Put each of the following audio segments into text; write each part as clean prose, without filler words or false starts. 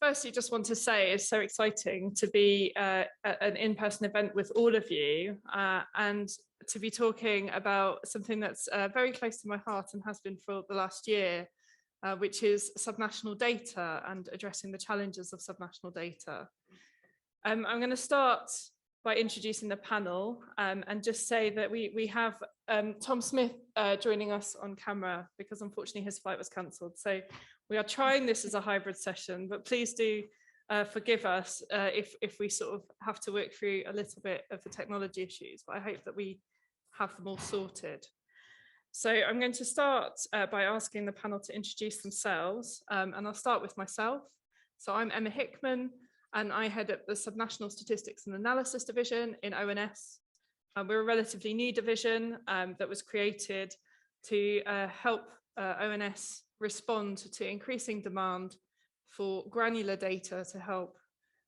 firstly, just want to say it's so exciting to be at an in-person event with all of you and to be talking about something that's very close to my heart and has been for the last year, which is subnational data and addressing the challenges of subnational data. I'm going to start by introducing the panel and just say that we have Tom Smith joining us on camera because unfortunately his flight was cancelled. So we are trying this as a hybrid session, but please do forgive us if we sort of have to work through a little bit of the technology issues, but I hope that we have them all sorted. So I'm going to start by asking the panel to introduce themselves, and I'll start with myself. So I'm Emma Hickman, and I head up the Subnational Statistics and Analysis Division in ONS. We're a relatively new division that was created to help ONS respond to increasing demand for granular data to help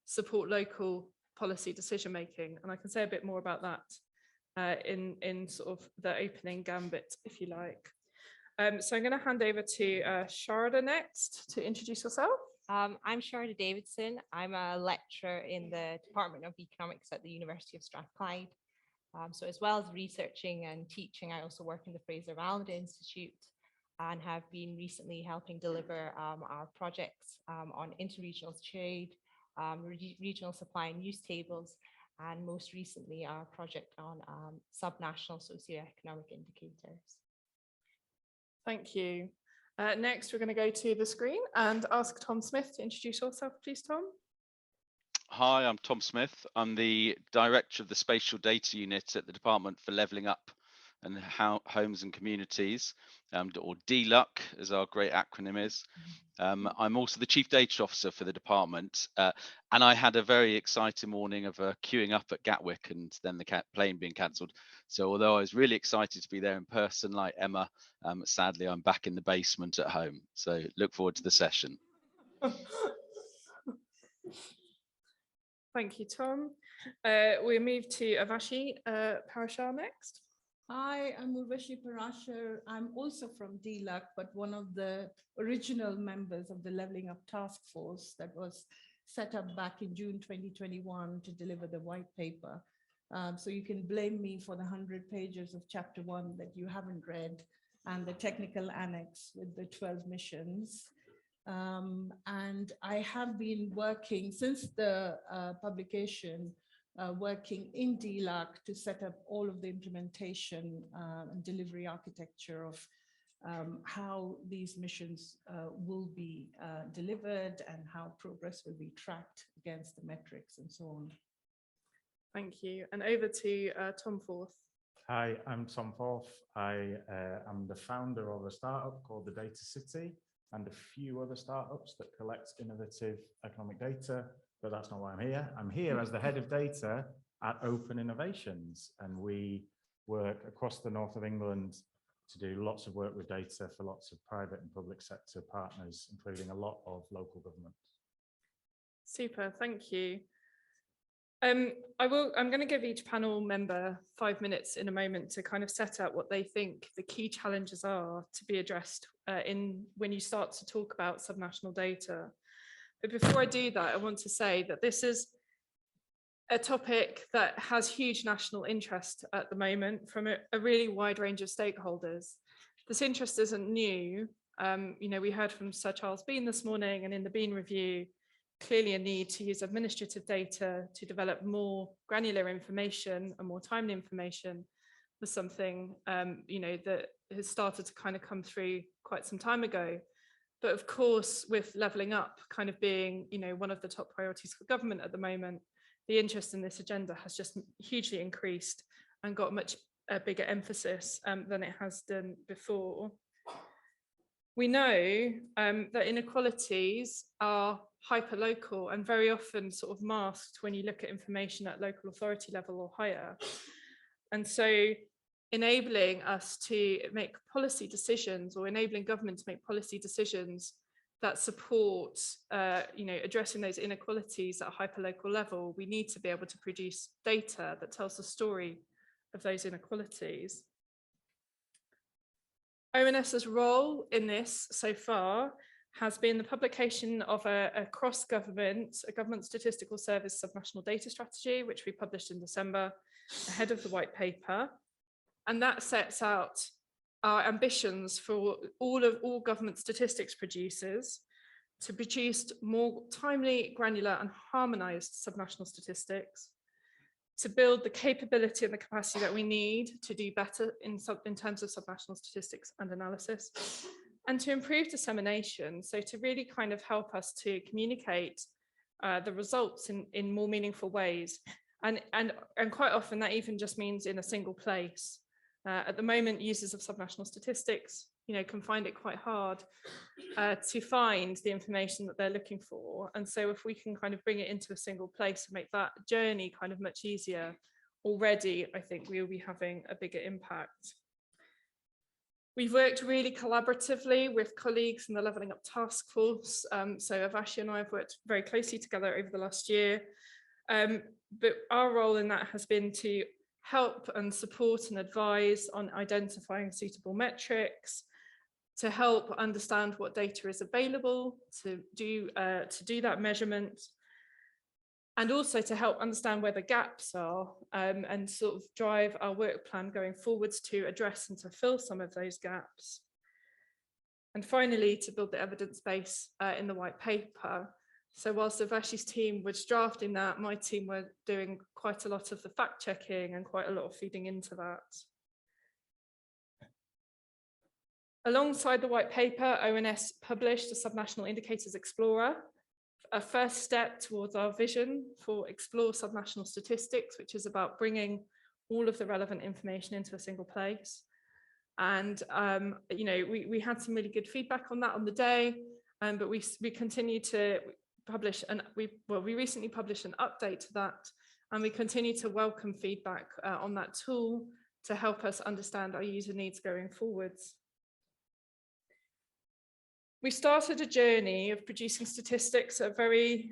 support local policy decision making. And I can say a bit more about that in sort of the opening gambit, if you like. So I'm going to hand over to Sharada next to introduce yourself. I'm Sharada Davidson. I'm a lecturer in the Department of Economics at the University of Strathclyde. So as well as researching and teaching, I also work in the Fraser Valmont Institute and have been recently helping deliver our projects on interregional trade, regional supply and use tables, and most recently our project on subnational socioeconomic indicators. Thank you. Next, we're going to go to the screen and ask Tom Smith to introduce yourself, please, Tom. Hi, I'm Tom Smith. I'm the Director of the Spatial Data Unit at the Department for Levelling Up and Homes and Communities, or DLUC, as our great acronym is. I'm also the Chief Data Officer for the department, and I had a very exciting morning of queuing up at Gatwick and then the plane being cancelled. So although I was really excited to be there in person like Emma, sadly I'm back in the basement at home. So look forward to the session. Thank you, Tom. We move to Urvashi Parashar next. Hi, I'm Urvashi Parashar. I'm also from DLUC, but one of the original members of the Levelling Up Task Force that was set up back in June 2021 to deliver the white paper. So you can blame me for the 100 pages of chapter 1 that you haven't read and the technical annex with the 12 missions. And I have been working since the publication, working in DLUC to set up all of the implementation and delivery architecture of how these missions will be delivered and how progress will be tracked against the metrics and so on. Thank you. And over to Tom Forth. Hi, I'm Tom Forth. I am the founder of a startup called the Ethnicity and a few other startups that collect innovative economic data, but that's not why I'm here. I'm here as the head of data at Open Innovations, and we work across the north of England to do lots of work with data for lots of private and public sector partners, including a lot of local government. Super, thank you. I'm going to give each panel member 5 minutes in a moment to kind of set out what they think the key challenges are to be addressed when you start to talk about subnational data. But before I do that, I want to say that this is a topic that has huge national interest at the moment from a really wide range of stakeholders. This interest isn't new. We heard from Sir Charles Bean this morning, and in the Bean Review, clearly a need to use administrative data to develop more granular information and more timely information was something that has started to kind of come through quite some time ago. But of course, with levelling up kind of being one of the top priorities for government at the moment, the interest in this agenda has just hugely increased and got much bigger emphasis than it has done before. We know that inequalities are hyperlocal and very often sort of masked when you look at information at local authority level or higher. And so enabling us to make policy decisions or enabling government to make policy decisions that support addressing those inequalities at a hyperlocal level, we need to be able to produce data that tells the story of those inequalities. ONS's role in this so far has been the publication of a government statistical service subnational data strategy, which we published in December ahead of the white paper. And that sets out our ambitions for all government statistics producers to produce more timely, granular and harmonized subnational statistics, to build the capability and the capacity that we need to do better in terms of subnational statistics and analysis, and to improve dissemination. So to really kind of help us to communicate the results in more meaningful ways. And quite often that even just means in a single place. At the moment, users of subnational statistics, can find it quite hard to find the information that they're looking for. And so if we can kind of bring it into a single place and make that journey kind of much easier already, I think we will be having a bigger impact. We've worked really collaboratively with colleagues in the Levelling Up Task Force. So Urvashi and I have worked very closely together over the last year. But our role in that has been to help and support and advise on identifying suitable metrics, to help understand what data is available to do that measurement, and also to help understand where the gaps are and sort of drive our work plan going forwards to address and to fill some of those gaps. And finally, to build the evidence base in the white paper. So whilst Urvashi's team was drafting that, my team were doing quite a lot of the fact checking and quite a lot of feeding into that. Alongside the white paper, ONS published a Subnational Indicators Explorer, a first step towards our vision for Explore Subnational Statistics, which is about bringing all of the relevant information into a single place. And we had some really good feedback on that on the day, but we continue to publish, and we recently published an update to that, and we continue to welcome feedback on that tool to help us understand our user needs going forwards. We started a journey of producing statistics at very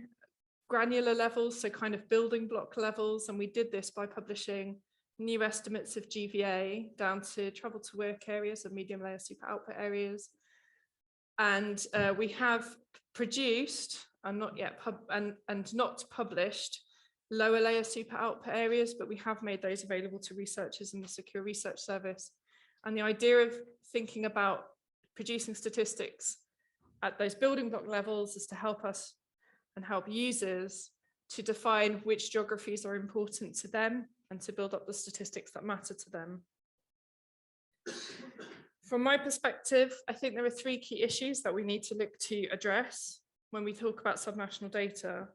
granular levels, so kind of building block levels, and we did this by publishing new estimates of GVA down to travel to work areas and medium layer super output areas. And we have produced and not published lower layer super output areas, but we have made those available to researchers in the Secure Research Service. And the idea of thinking about producing statistics at those building block levels is to help us and help users to define which geographies are important to them and to build up the statistics that matter to them. From my perspective, I think there are three key issues that we need to look to address when we talk about subnational data.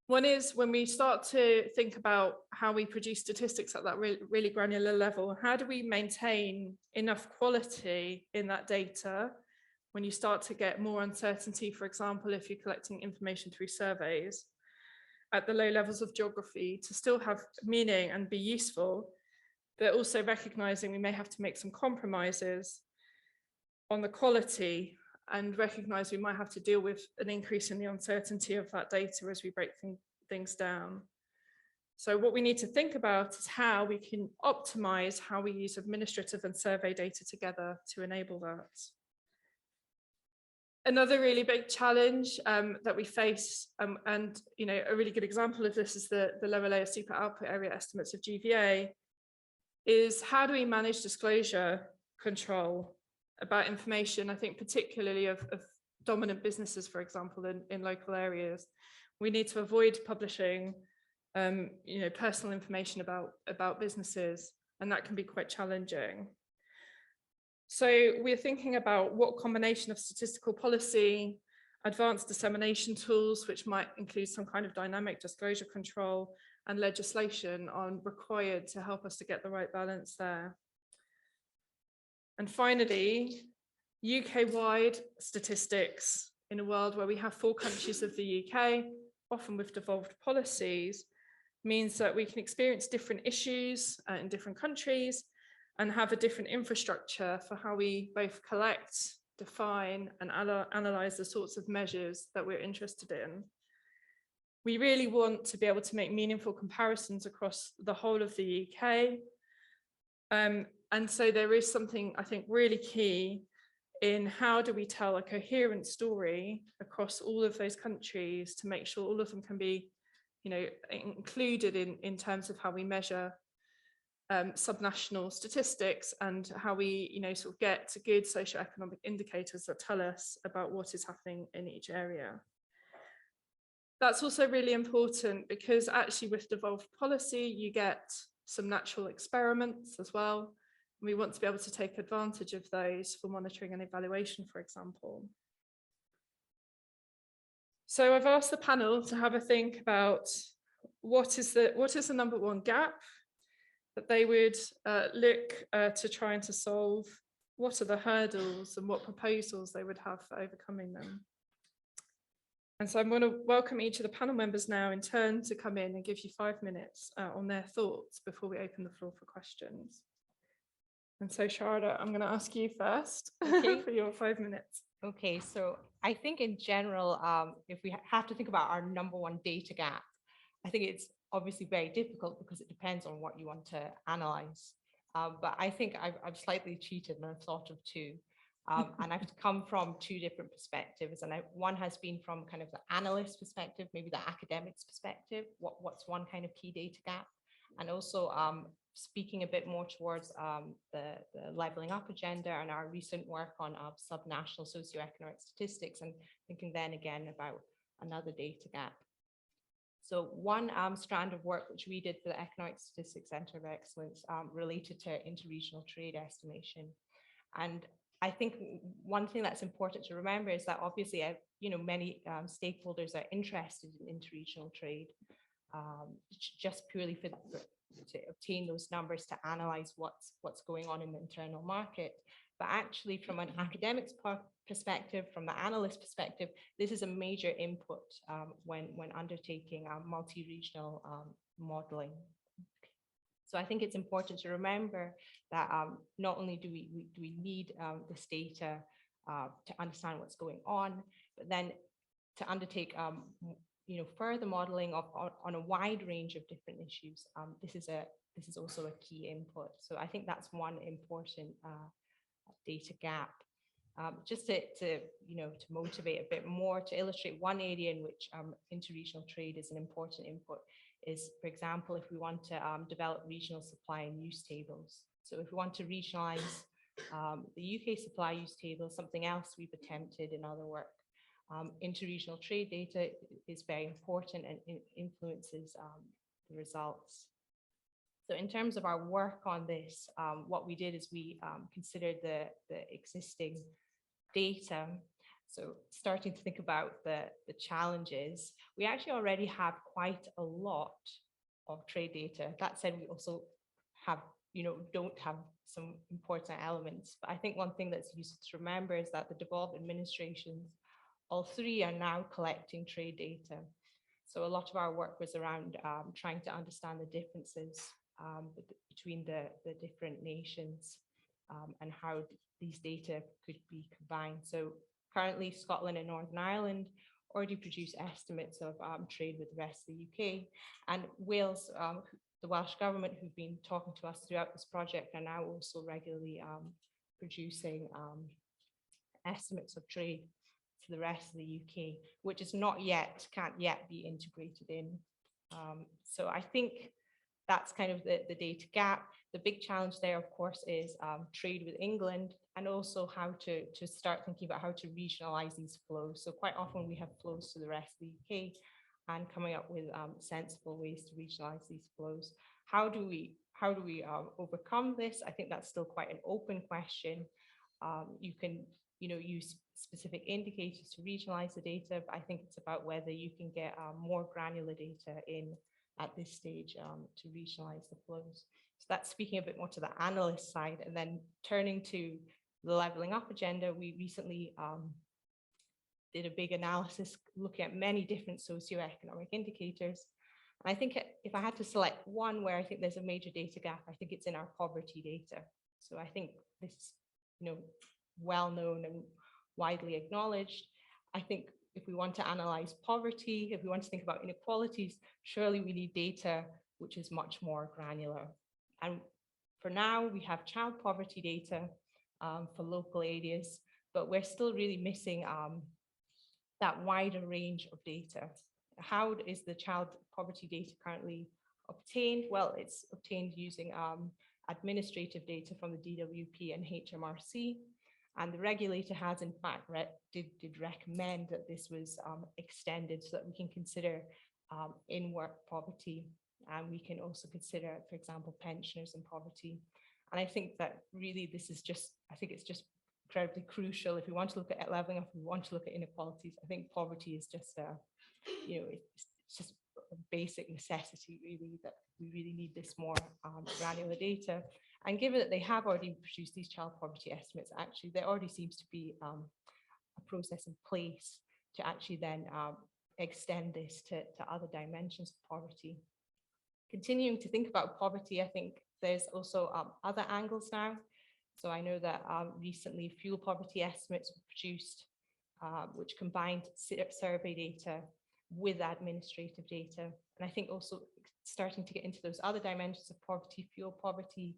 One is when we start to think about how we produce statistics at that really granular level, how do we maintain enough quality in that data when you start to get more uncertainty, for example, if you're collecting information through surveys at the low levels of geography, to still have meaning and be useful, but also recognizing we may have to make some compromises on the quality and recognize we might have to deal with an increase in the uncertainty of that data as we break things down. So what we need to think about is how we can optimize how we use administrative and survey data together to enable that. Another really big challenge that we face, and a really good example of this is the lower layer super output area estimates of GVA, is how do we manage disclosure control about information, I think particularly of dominant businesses, for example, in local areas. We need to avoid publishing personal information about businesses, and that can be quite challenging. So we're thinking about what combination of statistical policy, advanced dissemination tools, which might include some kind of dynamic disclosure control, and legislation are required to help us to get the right balance there. And finally, UK-wide statistics in a world where we have 4 countries of the UK, often with devolved policies, means that we can experience different issues in different countries and have a different infrastructure for how we both collect, define, and analyze the sorts of measures that we're interested in. We really want to be able to make meaningful comparisons across the whole of the UK. And so there is something I think really key in how do we tell a coherent story across all of those countries to make sure all of them can be, included in terms of how we measure subnational statistics and how we, sort of get to good socioeconomic indicators that tell us about what is happening in each area. That's also really important because actually with devolved policy, you get some natural experiments as well. We want to be able to take advantage of those for monitoring and evaluation, for example. So I've asked the panel to have a think about what is the number one gap that they would look to trying to solve, what are the hurdles and what proposals they would have for overcoming them. And so I'm going to welcome each of the panel members now in turn to come in and give you 5 minutes on their thoughts before we open the floor for questions. And so Sharada, I'm going to ask you first for your 5 minutes. Okay, so I think in general, if we have to think about our number one data gap, I think it's obviously very difficult because it depends on what you want to analyze. But I think I've slightly cheated and I've thought of two. And I've come from two different perspectives. And one has been from kind of the analyst perspective, maybe the academics perspective, what's one kind of key data gap. And also speaking a bit more towards the leveling up agenda and our recent work on subnational socioeconomic statistics, and thinking then again about another data gap. So one strand of work which we did for the Economic Statistics Centre of Excellence related to interregional trade estimation. And I think one thing that's important to remember is that obviously, many stakeholders are interested in interregional trade, just purely to obtain those numbers to analyze what's going on in the internal market. But actually, from an academic's perspective, from the analyst perspective, this is a major input when undertaking multi-regional modeling. So I think it's important to remember that not only do we need this data to understand what's going on, but then to undertake further modeling on a wide range of different issues. This is also a key input. So I think that's one important data gap. Just to motivate a bit more, to illustrate one area in which interregional trade is an important input is, for example, if we want to develop regional supply and use tables. So if we want to regionalize the UK supply use table, something else we've attempted in other work. Interregional trade data is very important and influences the results. So in terms of our work on this, what we did is we considered the existing data. So starting to think about the challenges, we actually already have quite a lot of trade data. That said, we also have, don't have some important elements. But I think one thing that's useful to remember is that the devolved administrations, all three, are now collecting trade data. So a lot of our work was around trying to understand the differences between the different nations and how these data could be combined. So currently, Scotland and Northern Ireland already produce estimates of trade with the rest of the UK, and Wales, the Welsh government, who've been talking to us throughout this project, are now also regularly producing estimates of trade for the rest of the UK, which is can't yet be integrated in. So I think that's kind of the data gap. The big challenge there, of course, is trade with England, and also how to start thinking about how to regionalize these flows. So quite often we have flows to the rest of the UK, and coming up with sensible ways to regionalize these flows. How do we overcome this? I think that's still quite an open question. You can use specific indicators to regionalize the data, but I think it's about whether you can get more granular data in at this stage to regionalize the flows. So that's speaking a bit more to the analyst side. And then turning to the leveling up agenda, we recently did a big analysis looking at many different socioeconomic indicators. And I think if I had to select one where I think there's a major data gap, I think it's in our poverty data. So I think this is well known and widely acknowledged. I think if we want to analyze poverty, if we want to think about inequalities, surely we need data which is much more granular. And for now, we have child poverty data for local areas, but we're still really missing that wider range of data. How is the child poverty data currently obtained? Well, it's obtained using administrative data from the DWP and HMRC. And the regulator has in fact did recommend that this was extended so that we can consider in-work poverty. And we can also consider, for example, pensioners in poverty. And I think that really this is just, I think it's just incredibly crucial. If we want to look at leveling up, if we want to look at inequalities, I think poverty is just it's just a basic necessity really, that we really need this more granular data. And given that they have already produced these child poverty estimates, actually there already seems to be a process in place to actually then extend this to other dimensions of poverty. Continuing to think about poverty, I think there's also other angles now. So I know that recently fuel poverty estimates were produced, which combined survey data with administrative data. And I think also starting to get into those other dimensions of poverty, fuel poverty,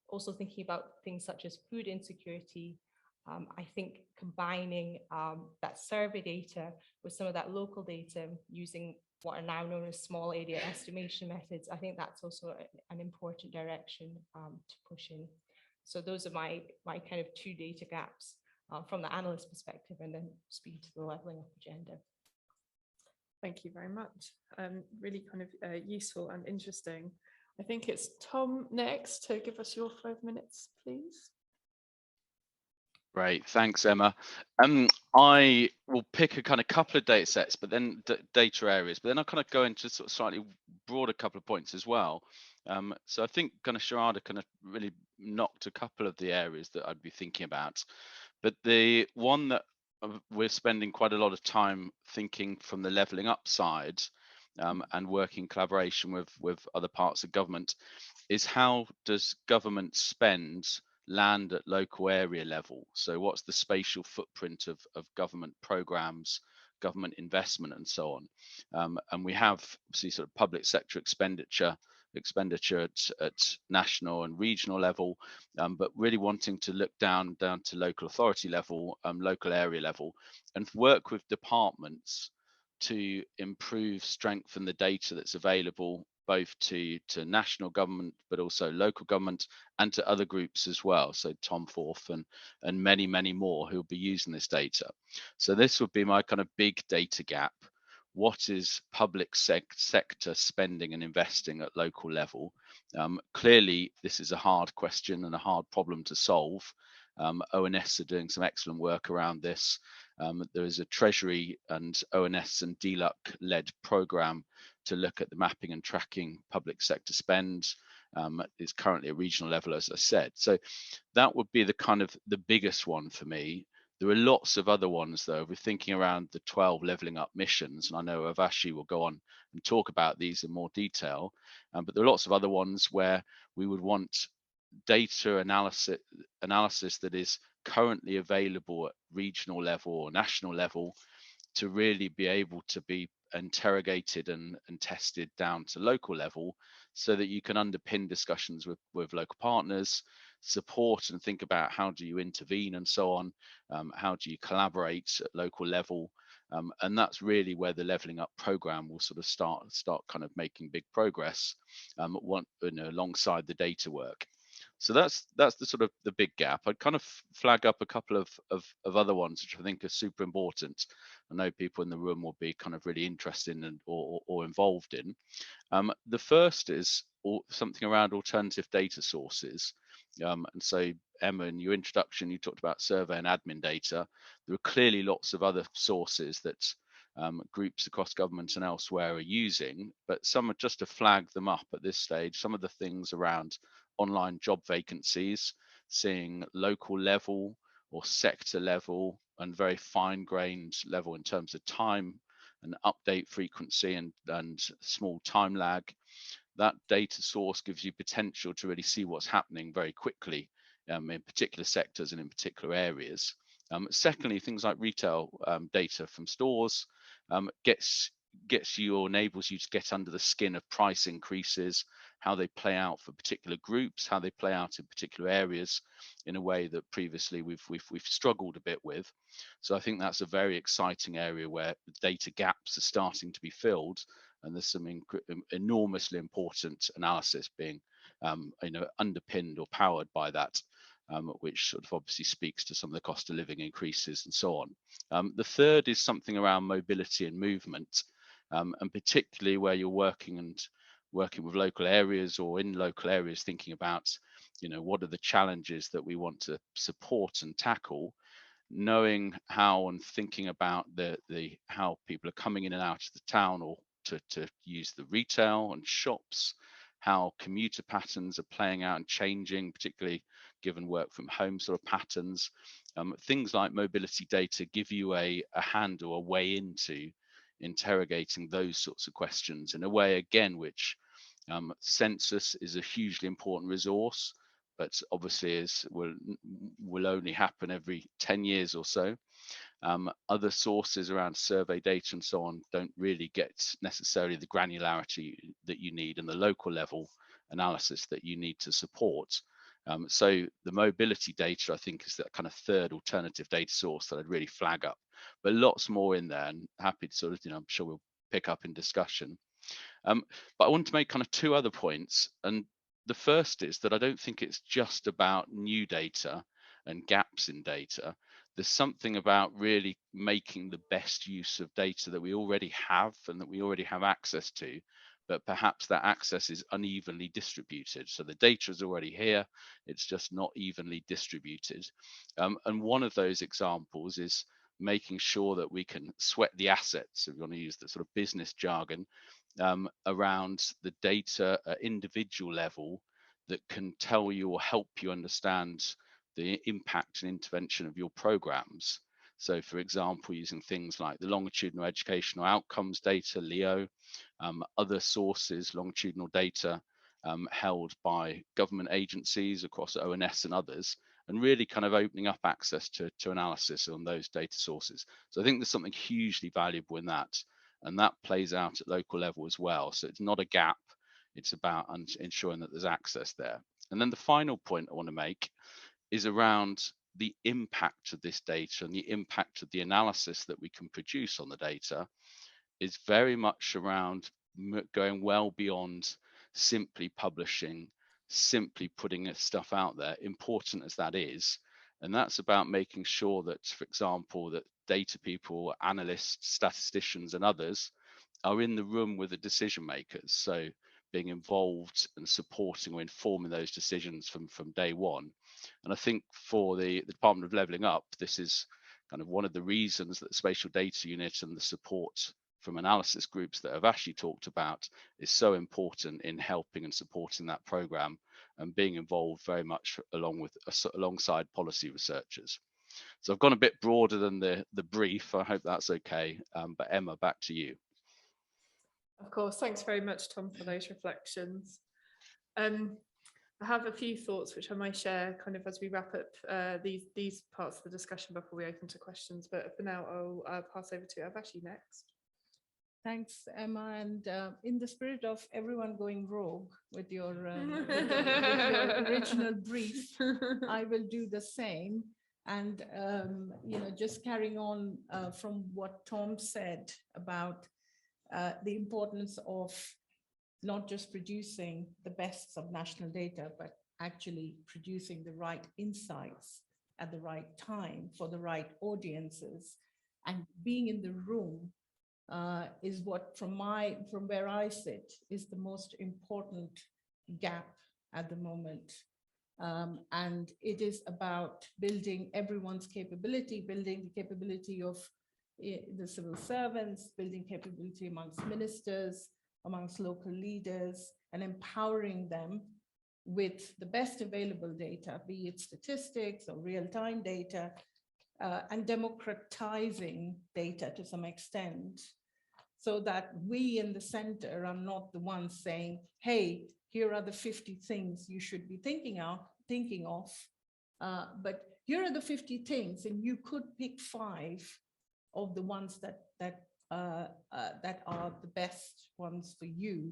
also thinking about things such as food insecurity. I think combining that survey data with some of that local data using what are now known as small area estimation methods, I think that's also an important direction to push in. So those are my kind of two data gaps from the analyst perspective, and then speed to the leveling up agenda. Thank you very much. Really kind of useful and interesting. I think it's Tom next to give us your 5 minutes, please. Great, thanks, Emma. I will pick a kind of couple of data sets, but then data areas, but then I'll kind of go into sort of slightly broader couple of points as well. So I think kind of Sharada kind of really knocked a couple of the areas that I'd be thinking about. But the one that we're spending quite a lot of time thinking from the levelling up side and working in collaboration with other parts of government is how does government spend land at local area level? So what's the spatial footprint of government programs, government investment and so on? And we have obviously sort of public sector expenditure at national and regional level, but really wanting to look down to local authority level, local area level, and work with departments to improve, strengthen the data that's available both to national government, but also local government and to other groups as well. So Tom Forth and many, many more who will be using this data. So this would be my kind of big data gap. What is public sector spending and investing at local level? Clearly, this is a hard question and a hard problem to solve. ONS are doing some excellent work around this. There is a Treasury and ONS and DLUC-led programme to look at the mapping and tracking public sector spend. It's currently at regional level, as I said. So that would be the kind of the biggest one for me. There are lots of other ones, though. We're thinking around the 12 levelling up missions, and I know Urvashi will go on and talk about these in more detail. But there are lots of other ones where we would want data analysis that is currently available at regional level or national level to really be able to be interrogated and tested down to local level, so that you can underpin discussions with local partners, support and think about how do you intervene and so on, how do you collaborate at local level, and that's really where the levelling up programme will sort of start kind of making big progress alongside the data work. So that's the sort of the big gap. I'd kind of flag up a couple of other ones which I think are super important. I know people in the room will be kind of really interested in or involved in. The first is something around alternative data sources. And so Emma, in your introduction, you talked about survey and admin data. There are clearly lots of other sources that groups across government and elsewhere are using, but some are just to flag them up at this stage. Some of the things around online job vacancies, seeing local level or sector level and very fine-grained level in terms of time and update frequency and small time lag. That data source gives you potential to really see what's happening very quickly in particular sectors and in particular areas. Secondly, things like retail data from stores gets gets you or enables you to get under the skin of price increases, how they play out for particular groups, how they play out in particular areas in a way that previously we've struggled a bit with. So I think that's a very exciting area where data gaps are starting to be filled, and there's some enormously important analysis being underpinned or powered by that. Which sort of obviously speaks to some of the cost of living increases and so on. The third is something around mobility and movement, and particularly where you're working with local areas or in local areas, thinking about, what are the challenges that we want to support and tackle, knowing how and thinking about the how people are coming in and out of the town or to use the retail and shops, how commuter patterns are playing out and changing, particularly given work from home sort of patterns. Things like mobility data give you a handle, a way into interrogating those sorts of questions in a way, again, which census is a hugely important resource, but obviously will only happen every 10 years or so. Other sources around survey data and so on don't really get necessarily the granularity that you need and the local level analysis that you need to support. So the mobility data, I think, is that kind of third alternative data source that I'd really flag up, but lots more in there, and happy to sort of, I'm sure we'll pick up in discussion. But I want to make kind of two other points. And the first is that I don't think it's just about new data and gaps in data. There's something about really making the best use of data that we already have and that we already have access to, but perhaps that access is unevenly distributed. So the data is already here, it's just not evenly distributed. And one of those examples is making sure that we can sweat the assets, if you want to use the sort of business jargon, around the data at individual level that can tell you or help you understand the impact and intervention of your programs. So for example, using things like the longitudinal educational outcomes data, LEO, other sources, longitudinal data held by government agencies across ONS and others, and really kind of opening up access to analysis on those data sources. So I think there's something hugely valuable in that, and that plays out at local level as well. So it's not a gap, it's about ensuring that there's access there. And then the final point I want to make is around the impact of this data and the impact of the analysis that we can produce on the data is very much around going well beyond simply publishing, simply putting stuff out there, important as that is. And that's about making sure that, for example, that data people, analysts, statisticians, and others are in the room with the decision makers. So being involved and supporting or informing those decisions from day one. And I think for the Department of Levelling Up, this is kind of one of the reasons that the Spatial Data Unit and the support from analysis groups that Urvashi talked about is so important in helping and supporting that program and being involved very much alongside policy researchers. So I've gone a bit broader than the brief. I hope that's okay. But Emma, back to you. Of course, thanks very much, Tom, for those reflections. I have a few thoughts which I might share kind of as we wrap up these parts of the discussion before we open to questions. But for now, I'll pass over to Urvashi next. Thanks, Emma. And in the spirit of everyone going rogue with your, with your original brief, I will do the same. And, just carrying on from what Tom said about the importance of not just producing the best subnational data, but actually producing the right insights at the right time for the right audiences, and being in the room is what, from where I sit, is the most important gap at the moment. And it is about building everyone's capability, building the capability of the civil servants, building capability amongst ministers, amongst local leaders, and empowering them with the best available data, be it statistics or real-time data, and democratizing data to some extent, so that we in the center are not the ones saying, hey, here are the 50 things you should be thinking of, but here are the 50 things, and you could pick 5 of the ones that that are the best ones for you.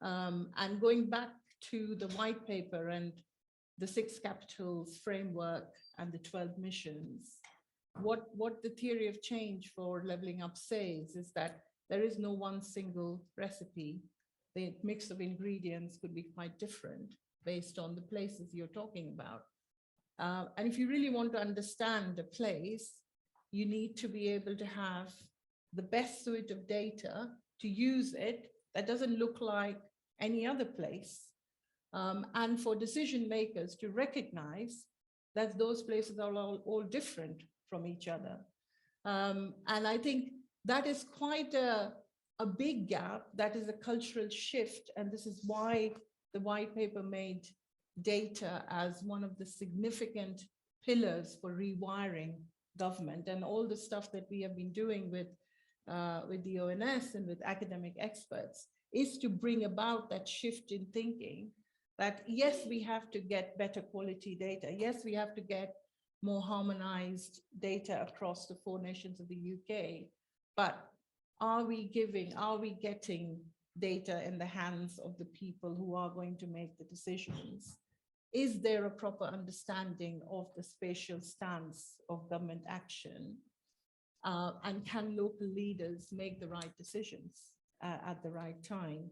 And going back to the white paper and the 6 capitals framework and the 12 missions, what the theory of change for leveling up says is that there is no one single recipe. The mix of ingredients could be quite different based on the places you're talking about. And if you really want to understand a place, you need to be able to have the best suite of data to use it that doesn't look like any other place. And for decision makers to recognize that those places are all different from each other. And I think that is quite a big gap. That is a cultural shift. And this is why the white paper made data as one of the significant pillars for rewiring government, and all the stuff that we have been doing with the ONS and with academic experts is to bring about that shift in thinking that, yes, we have to get better quality data. Yes, we have to get more harmonized data across the 4 nations of the UK. But are we getting data in the hands of the people who are going to make the decisions? Is there a proper understanding of the spatial stance of government action? And can local leaders make the right decisions at the right time?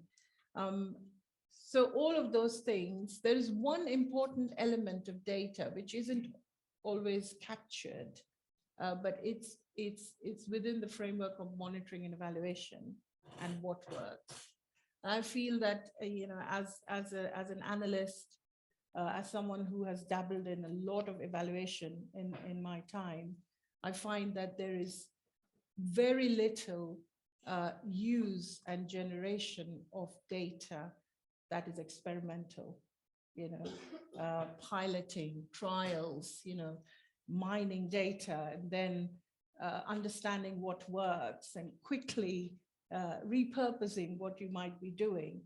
So all of those things, there is one important element of data which isn't always captured, but it's within the framework of monitoring and evaluation and what works. And I feel that as an analyst, as someone who has dabbled in a lot of evaluation in my time, I find that there is very little use and generation of data that is experimental, piloting, trials, mining data, and then understanding what works and quickly repurposing what you might be doing.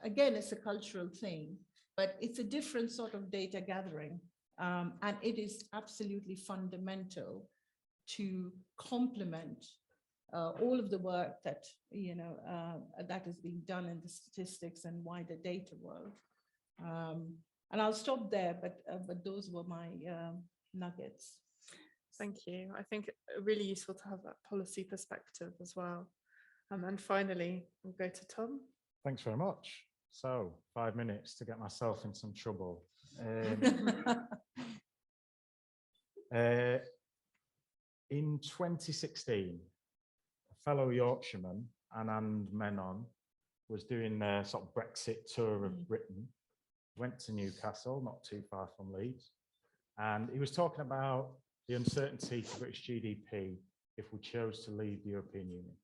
Again, it's a cultural thing, but it's a different sort of data gathering. And it is absolutely fundamental to complement all of the work that, that is being done in the statistics and wider data world. And I'll stop there, but those were my nuggets. Thank you. I think really useful to have that policy perspective as well. And finally, we'll go to Tom. Thanks very much. So 5 minutes to get myself in some trouble. In 2016, a fellow Yorkshireman, Anand Menon, was doing a sort of Brexit tour of Britain, went to Newcastle, not too far from Leeds, and he was talking about the uncertainty to British GDP if we chose to leave the European Union.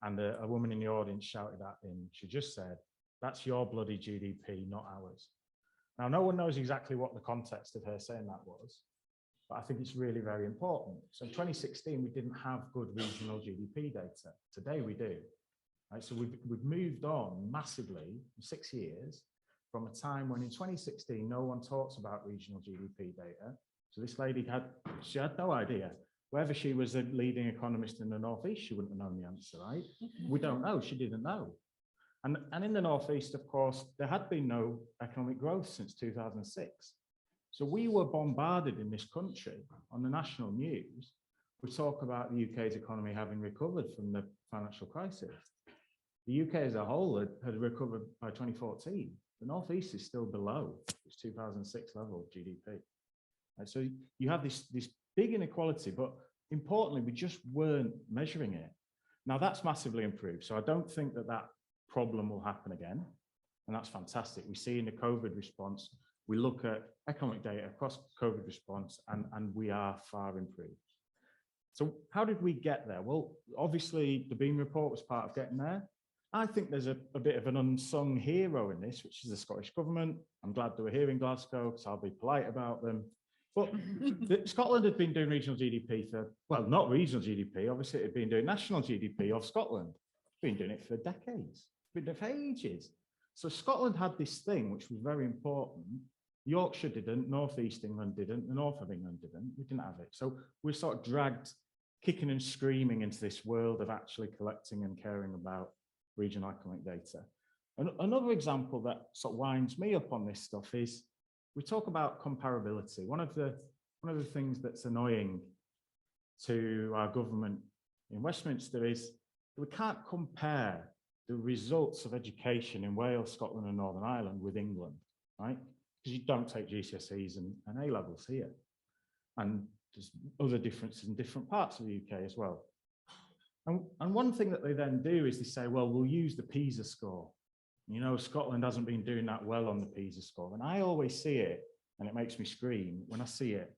And a woman in the audience shouted at him. She just said, "That's your bloody GDP, not ours." Now, no one knows exactly what the context of her saying that was, but I think it's really very important. So in 2016, we didn't have good regional GDP data. Today we do. Right? So we've moved on massively in 6 years from a time when in 2016, no one talks about regional GDP data. So this lady had no idea. Whether she was a leading economist in the Northeast, she wouldn't have known the answer, right? We don't know, she didn't know. And in the Northeast, of course, there had been no economic growth since 2006. So we were bombarded in this country on the national news. We talk about the UK's economy having recovered from the financial crisis. The UK as a whole had recovered by 2014. The Northeast is still below its 2006 level of GDP. And so you have this big inequality, but importantly, we just weren't measuring it. Now that's massively improved. So I don't think that problem will happen again. And that's fantastic. We see in the COVID response, we look at economic data across COVID response and we are far improved. So how did we get there? Well, obviously the Bean report was part of getting there. I think there's a bit of an unsung hero in this, which is the Scottish government. I'm glad they were here in Glasgow, so I'll be polite about them. But Scotland had been doing regional GDP for, well, not regional GDP, obviously it had been doing national GDP of Scotland. It's been doing it for decades, it's been doing it for ages. So Scotland had this thing, which was very important. Yorkshire didn't, North East England didn't, the north of England didn't, we didn't have it. So we sort of dragged kicking and screaming into this world of actually collecting and caring about regional economic data. Another example that sort of winds me up on this stuff is we talk about comparability. One of the things that's annoying to our government in Westminster is we can't compare the results of education in Wales, Scotland and Northern Ireland with England, right? Because you don't take GCSEs and A-levels here. And there's other differences in different parts of the UK as well. And one thing that they then do is they say, well, we'll use the PISA score. You know, Scotland hasn't been doing that well on the PISA score. And I always see it, and it makes me scream when I see it.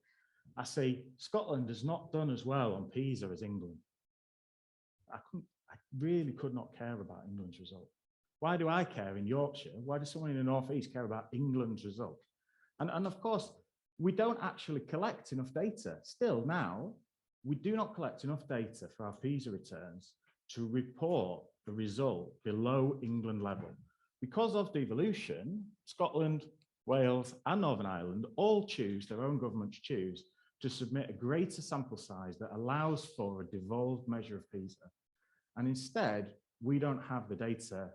I say, Scotland has not done as well on PISA as England. I really could not care about England's result. Why do I care in Yorkshire? Why does someone in the North East care about England's result? And of course, we don't actually collect enough data. Still now, we do not collect enough data for our PISA returns to report the result below England level. Because of devolution, Scotland, Wales and Northern Ireland all choose, their own governments choose, to submit a greater sample size that allows for a devolved measure of PISA. And instead, we don't have the data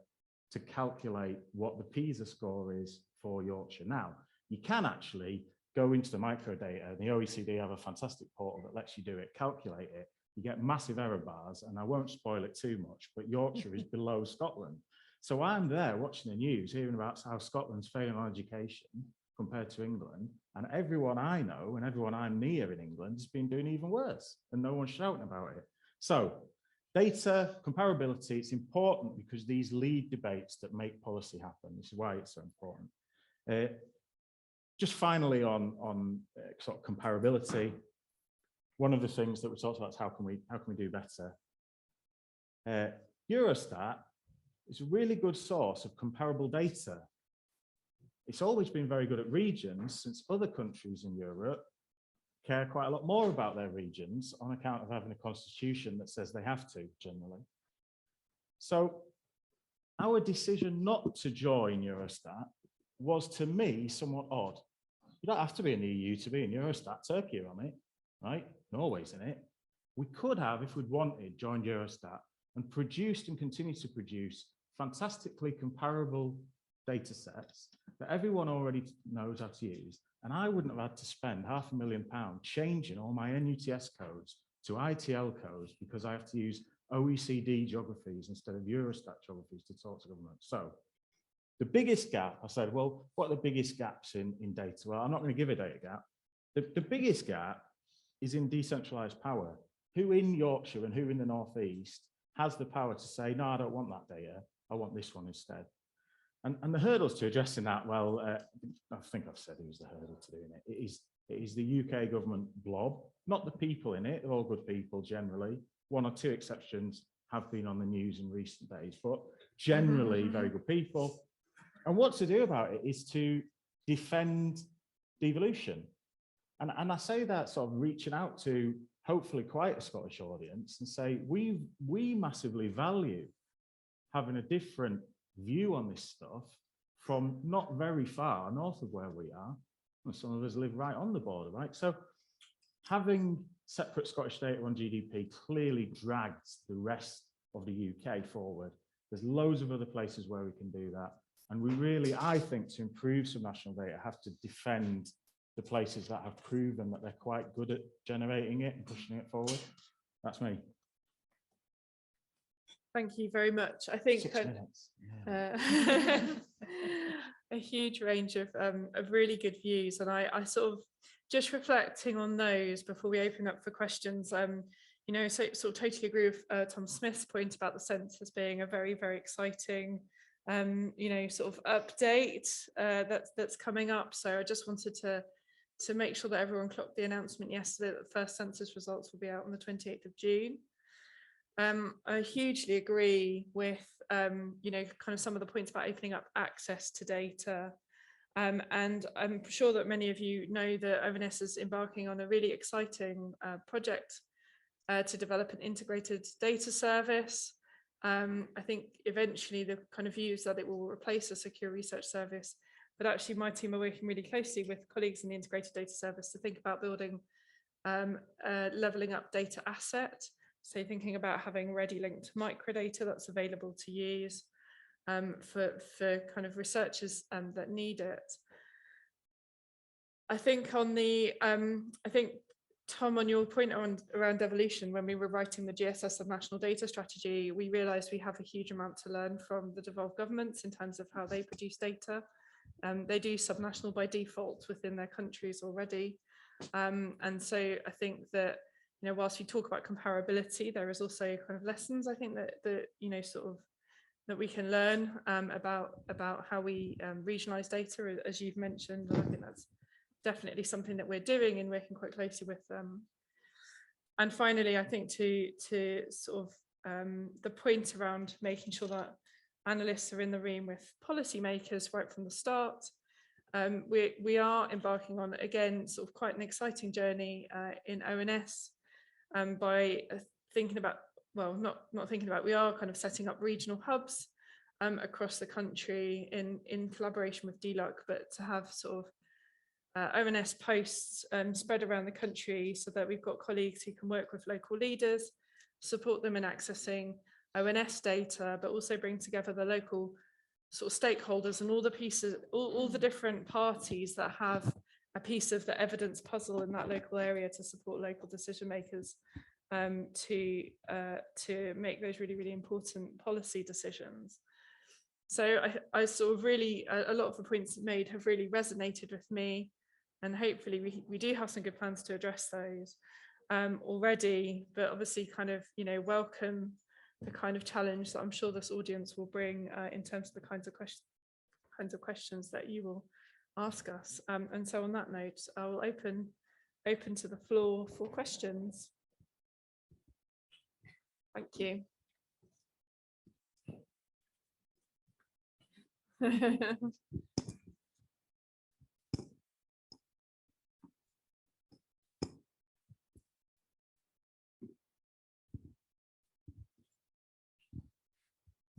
to calculate what the PISA score is for Yorkshire. Now, you can actually go into the microdata, and the OECD have a fantastic portal that lets you do it, calculate it. You get massive error bars, and I won't spoil it too much, but Yorkshire is below Scotland. So I'm there watching the news, hearing about how Scotland's failing on education compared to England, and everyone I know and everyone I'm near in England has been doing even worse, and no one's shouting about it. So data, comparability, it's important because these lead debates that make policy happen. This is why it's so important. Just finally on sort of comparability, one of the things that we talked about is how can we do better. Eurostat is a really good source of comparable data. It's always been very good at regions, since other countries in Europe care quite a lot more about their regions on account of having a constitution that says they have to generally. So our decision not to join Eurostat was, to me, somewhat odd. You don't have to be in the EU to be in Eurostat. Turkey are on it, right? Norway's in it. We could have, if we'd wanted, joined Eurostat and produced and continue to produce fantastically comparable data sets that everyone already knows how to use. And I wouldn't have had to spend £500,000 changing all my NUTS codes to ITL codes because I have to use OECD geographies instead of Eurostat geographies to talk to government. So the biggest gap, I said, well, what are the biggest gaps in data? Well, I'm not going to give a data gap. The biggest gap is in decentralized power. Who in Yorkshire and who in the North East has the power to say, no, I don't want that data, I want this one instead? And the hurdles to addressing that, well, I think I've said who's the hurdle to doing it. It is the UK government blob, not the people in it. They're all good people generally. One or two exceptions have been on the news in recent days, but generally very good people. And what to do about it is to defend devolution. And I say that sort of reaching out to hopefully quite a Scottish audience and say, we massively value having a different view on this stuff from not very far north of where we are. And some of us live right on the border, right? So having separate Scottish data on GDP clearly drags the rest of the UK forward. There's loads of other places where we can do that. And we really, I think, to improve subnational data, have to defend the places that have proven that they're quite good at generating it and pushing it forward. That's me. Thank you very much. I think 6 minutes. Yeah. A huge range of really good views, and I sort of just reflecting on those before we open up for questions. You know, so sort of totally agree with Tom Smith's point about the census being a very, very exciting, you know, sort of update that's coming up. So I just wanted to make sure that everyone clocked the announcement yesterday that the first census results will be out on the 28th of June. I hugely agree with, you know, kind of some of the points about opening up access to data. And I'm sure that many of you know that ONS is embarking on a really exciting project to develop an integrated data service. I think eventually the kind of view is that it will replace a secure research service, but actually my team are working really closely with colleagues in the integrated data service to think about building levelling up data asset. So thinking about having ready linked microdata that's available to use for kind of researchers that need it. I think on the, I think Tom, on your point around devolution, when we were writing the GSS Subnational Data Strategy, we realised we have a huge amount to learn from the devolved governments in terms of how they produce data. They do subnational by default within their countries already. And so I think that, you know, whilst we talk about comparability, there is also kind of lessons, I think that you know, sort of, that we can learn about how we regionalise data, as you've mentioned. And I think that's definitely something that we're doing and working quite closely with them. And finally, I think to sort of the point around making sure that analysts are in the room with policymakers right from the start. We are embarking on, again, sort of quite an exciting journey in ONS by thinking about, well, not thinking about, we are kind of setting up regional hubs across the country in collaboration with DLUC, but to have sort of ONS posts spread around the country so that we've got colleagues who can work with local leaders, support them in accessing ONS data, but also bring together the local sort of stakeholders and all the pieces, all the different parties that have a piece of the evidence puzzle in that local area to support local decision makers to make those really, really important policy decisions. So I sort of really, a lot of the points made have really resonated with me, and hopefully we do have some good plans to address those already, but obviously kind of, you know, welcome the kind of challenge that I'm sure this audience will bring in terms of the kinds of questions that you will ask us. And so on that note, I will open to the floor for questions. Thank you.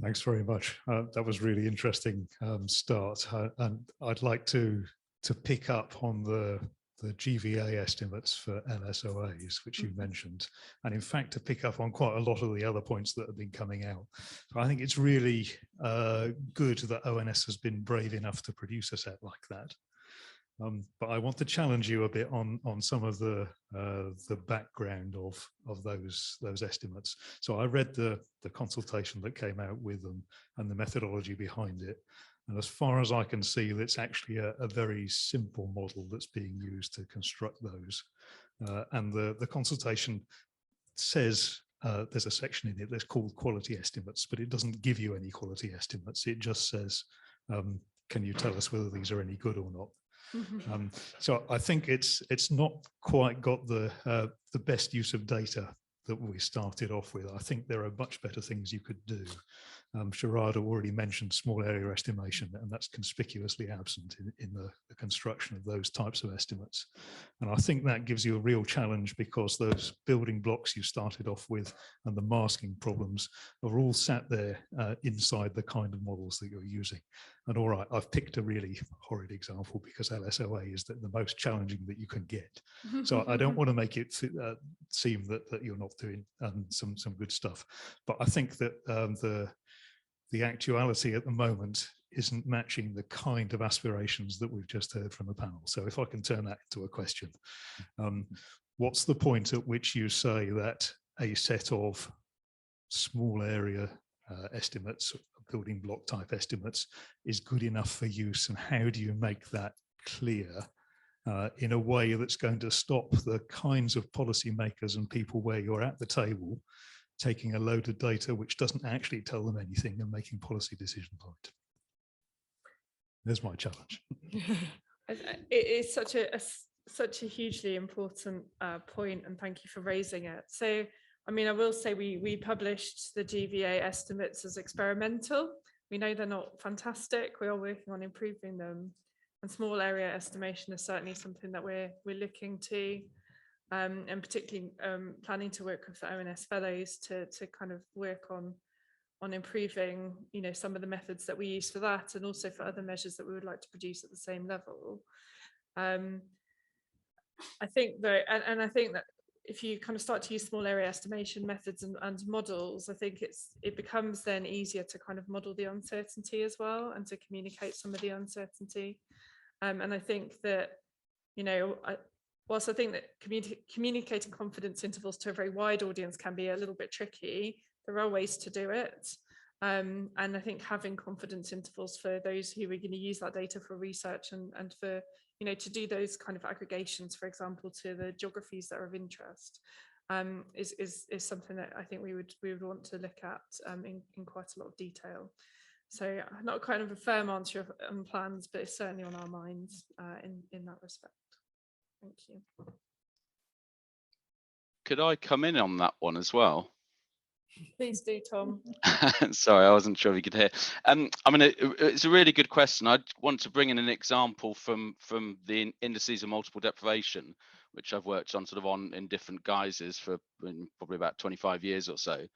Thanks very much. That was really interesting start. And I'd like to pick up on the GVA estimates for LSOAs, which you mentioned, and in fact to pick up on quite a lot of the other points that have been coming out. So I think it's really good that ONS has been brave enough to produce a set like that. But I want to challenge you a bit on some of the background of those estimates. So I read the consultation that came out with them and the methodology behind it. And as far as I can see, it's actually a very simple model that's being used to construct those. And the consultation says there's a section in it that's called quality estimates, but it doesn't give you any quality estimates. It just says, can you tell us whether these are any good or not? So I think it's not quite got the best use of data that we started off with. I think there are much better things you could do. Sharada already mentioned small area estimation, and that's conspicuously absent in the construction of those types of estimates. And I think that gives you a real challenge, because those building blocks you started off with and the masking problems are all sat there inside the kind of models that you're using. And all right, I've picked a really horrid example because LSOA is the most challenging that you can get. So I don't want to make it seem that you're not doing some good stuff. But I think that the actuality at the moment isn't matching the kind of aspirations that we've just heard from the panel. So if I can turn that into a question, what's the point at which you say that a set of small area estimates, building block type estimates, is good enough for use, and how do you make that clear in a way that's going to stop the kinds of policymakers and people where you're at the table taking a load of data which doesn't actually tell them anything and making policy decisions on it? There's my challenge. It is such a hugely important point, and thank you for raising it. So, I mean, I will say we published the GVA estimates as experimental. We know they're not fantastic. We are working on improving them, and small area estimation is certainly something that we're looking to, and particularly planning to work with the ONS fellows to kind of work on improving, you know, some of the methods that we use for that, and also for other measures that we would like to produce at the same level. I think that, and I think that if you kind of start to use small area estimation methods and models, I think it becomes then easier to kind of model the uncertainty as well, and to communicate some of the uncertainty. And I think that, you know, whilst I think that communicating confidence intervals to a very wide audience can be a little bit tricky, there are ways to do it. And I think having confidence intervals for those who are going to use that data for research and for, you know, to do those kind of aggregations, for example, to the geographies that are of interest, is something that I think we would want to look at in quite a lot of detail. So not kind of a firm answer on plans, but it's certainly on our minds in that respect. Thank you. Could I come in on that one as well? Please do, Tom. Sorry, I wasn't sure if you could hear. I mean, it's a really good question. I want to bring in an example from the indices of multiple deprivation, which I've worked on in different guises for probably about 25 years or so.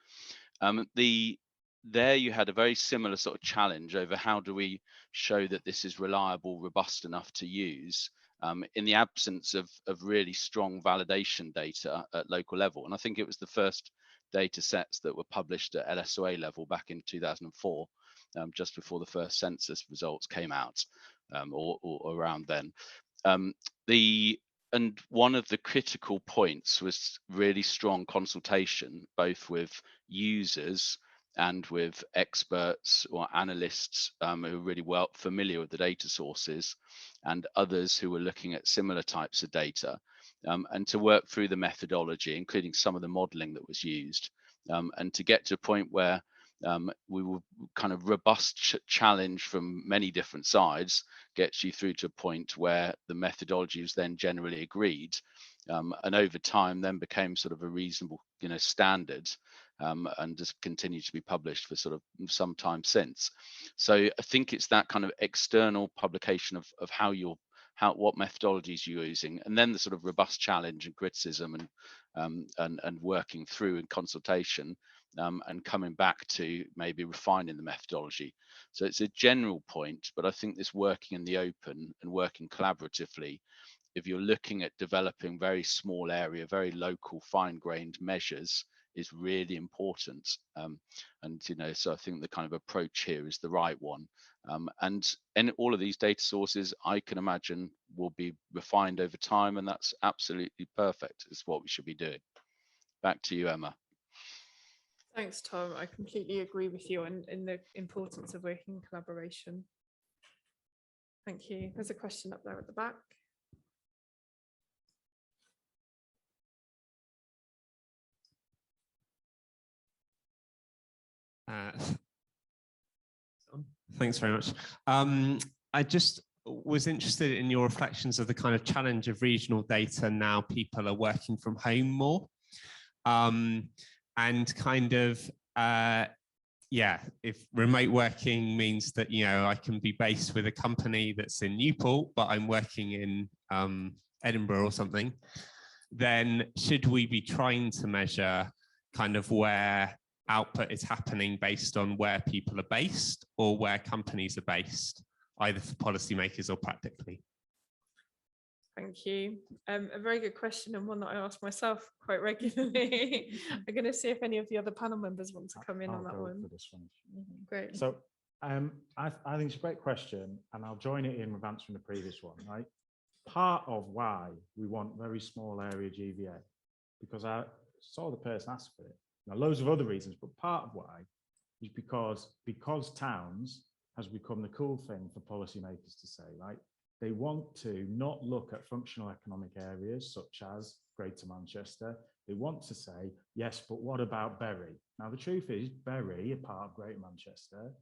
There you had a very similar sort of challenge over how do we show that this is reliable, robust enough to use in the absence of really strong validation data at local level. And I think it was the first data sets that were published at LSOA level back in 2004, just before the first census results came out, or around then. And one of the critical points was really strong consultation, both with users and with experts or analysts who are really well familiar with the data sources, and others who were looking at similar types of data, and to work through the methodology, including some of the modeling that was used, and to get to a point where we were kind of robust challenge from many different sides gets you through to a point where the methodology was then generally agreed, and over time then became sort of a reasonable, you know, standard, and just continued to be published for sort of some time since. So I think it's that kind of external publication of what methodologies you're using, and then the sort of robust challenge and criticism and working through in consultation, and coming back to maybe refining the methodology. So it's a general point, but I think this working in the open and working collaboratively, if you're looking at developing very small area, very local, fine-grained measures, is really important. And you know, so I think the kind of approach here is the right one. And all of these data sources, I can imagine, will be refined over time, and that's absolutely perfect. It's what we should be doing. Back to you, Emma. Thanks, Tom. I completely agree with you in the importance of working in collaboration. Thank you. There's a question up there at the back. Thanks very much. I just was interested in your reflections of the kind of challenge of regional data. Now people are working from home more, and kind of, yeah, if remote working means that, you know, I can be based with a company that's in Newport, but I'm working in Edinburgh or something, then should we be trying to measure kind of where output is happening based on where people are based or where companies are based, either for policymakers or practically? Thank you. A very good question, and one that I ask myself quite regularly. I'm going to see if any of the other panel members want to come in on that one. For this one. Great. So I think it's a great question, and I'll join it in with answering the previous one, right? Part of why we want very small area GVA, because I saw the person ask for it. Now, loads of other reasons, but part of why is because towns has become the cool thing for policymakers to say, right? They want to not look at functional economic areas such as Greater Manchester. They want to say, yes, but what about Bury? Now, the truth is, Bury, a part of Greater Manchester,